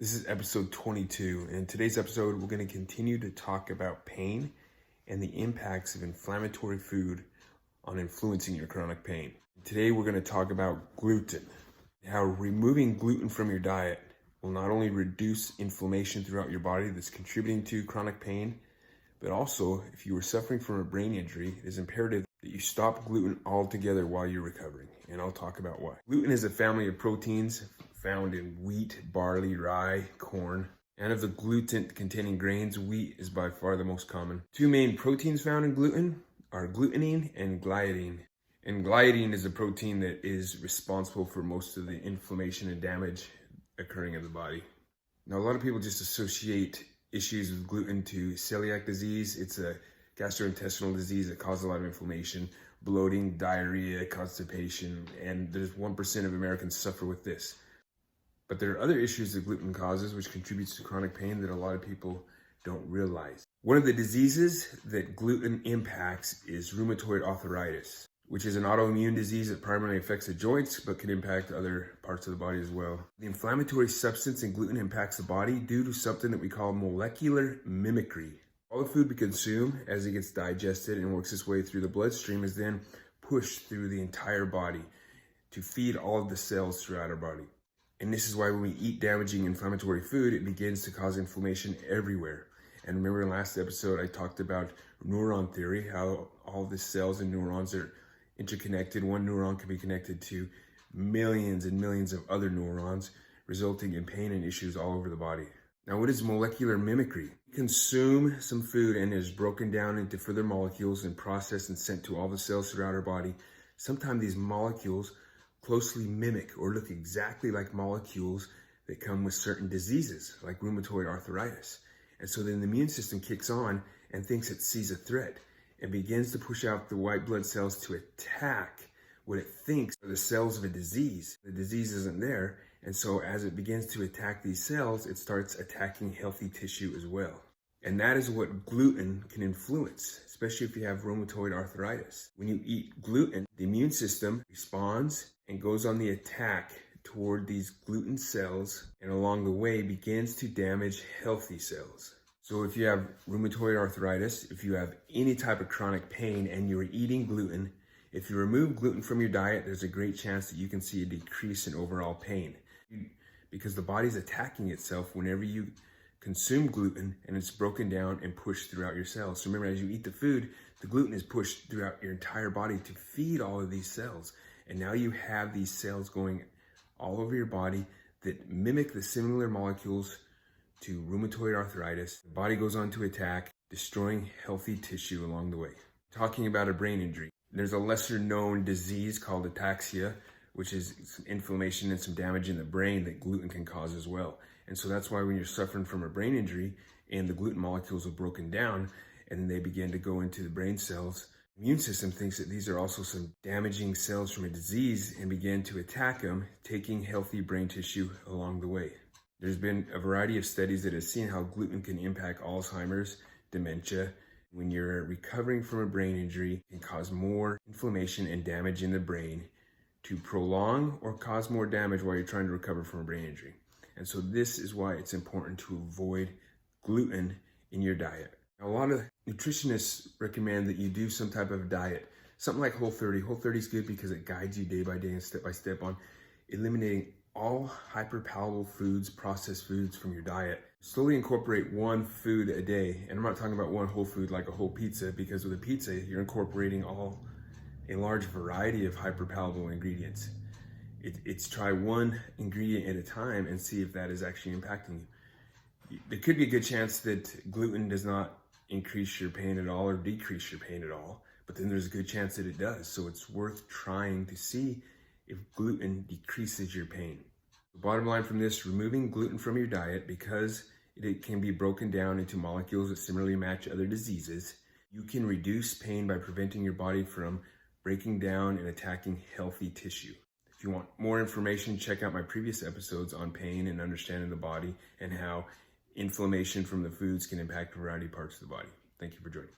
This is episode 22. In today's episode, we're going to continue to talk about pain and the impacts of inflammatory food on influencing your chronic pain. Today, we're going to talk about gluten, how removing gluten from your diet will not only reduce inflammation throughout your body that's contributing to chronic pain, but also if you are suffering from a brain injury, it is imperative that you stop gluten altogether while you're recovering. And I'll talk about why. Gluten is a family of proteins found in wheat, barley, rye, corn. And of the gluten-containing grains, wheat is by far the most common. Two main proteins found in gluten are glutenine and gliadine. And gliadine is a protein that is responsible for most of the inflammation and damage occurring in the body. Now, a lot of people just associate issues with gluten to celiac disease. It's a gastrointestinal disease that causes a lot of inflammation, bloating, diarrhea, constipation, and there's 1% of Americans suffer with this. But there are other issues that gluten causes which contributes to chronic pain that a lot of people don't realize. One of the diseases that gluten impacts is rheumatoid arthritis, which is an autoimmune disease that primarily affects the joints but can impact other parts of the body as well. The inflammatory substance in gluten impacts the body due to something that we call molecular mimicry. All the food we consume as it gets digested and works its way through the bloodstream is then pushed through the entire body to feed all of the cells throughout our body. And this is why when we eat damaging inflammatory food, it begins to cause inflammation everywhere. And remember in last episode, I talked about neuron theory, how all the cells and neurons are interconnected. One neuron can be connected to millions and millions of other neurons, resulting in pain and issues all over the body. Now, what is molecular mimicry? We consume some food and it is broken down into further molecules and processed and sent to all the cells throughout our body. Sometimes these molecules closely mimic or look exactly like molecules that come with certain diseases, like rheumatoid arthritis. And so then the immune system kicks on and thinks it sees a threat and begins to push out the white blood cells to attack what it thinks are the cells of a disease. The disease isn't there, and so as it begins to attack these cells, it starts attacking healthy tissue as well. And that is what gluten can influence, especially if you have rheumatoid arthritis. When you eat gluten, the immune system responds and goes on the attack toward these gluten cells, and along the way begins to damage healthy cells. So if you have rheumatoid arthritis, if you have any type of chronic pain and you're eating gluten, if you remove gluten from your diet, there's a great chance that you can see a decrease in overall pain because the body's attacking itself whenever you consume gluten and it's broken down and pushed throughout your cells. So remember, as you eat the food, the gluten is pushed throughout your entire body to feed all of these cells. And now you have these cells going all over your body that mimic the similar molecules to rheumatoid arthritis. The body goes on to attack, destroying healthy tissue along the way. Talking about a brain injury, there's a lesser known disease called Ataxia, which is inflammation and some damage in the brain that gluten can cause as well. And so that's why when you're suffering from a brain injury and the gluten molecules are broken down and then they begin to go into the brain cells, the immune system thinks that these are also some damaging cells from a disease and begin to attack them, taking healthy brain tissue along the way. There's been a variety of studies that have seen how gluten can impact Alzheimer's, dementia. When you're recovering from a brain injury, it can cause more inflammation and damage in the brain to prolong or cause more damage while you're trying to recover from a brain injury. And so this is why it's important to avoid gluten in your diet. Now, a lot of nutritionists recommend that you do some type of diet, something like Whole30. Whole30 is good because it guides you day by day and step by step on eliminating all hyperpalatable foods, processed foods from your diet. Slowly incorporate one food a day. And I'm not talking about one whole food like a whole pizza, because with a pizza, you're incorporating a large variety of hyperpalatable ingredients. It's try one ingredient at a time and see if that is actually impacting you. There could be a good chance that gluten does not increase your pain at all or decrease your pain at all, but then there's a good chance that it does. So it's worth trying to see if gluten decreases your pain. The bottom line from this, removing gluten from your diet, because it can be broken down into molecules that similarly match other diseases, you can reduce pain by preventing your body from breaking down and attacking healthy tissue. If you want more information, check out my previous episodes on pain and understanding the body and how inflammation from the foods can impact a variety of parts of the body. Thank you for joining.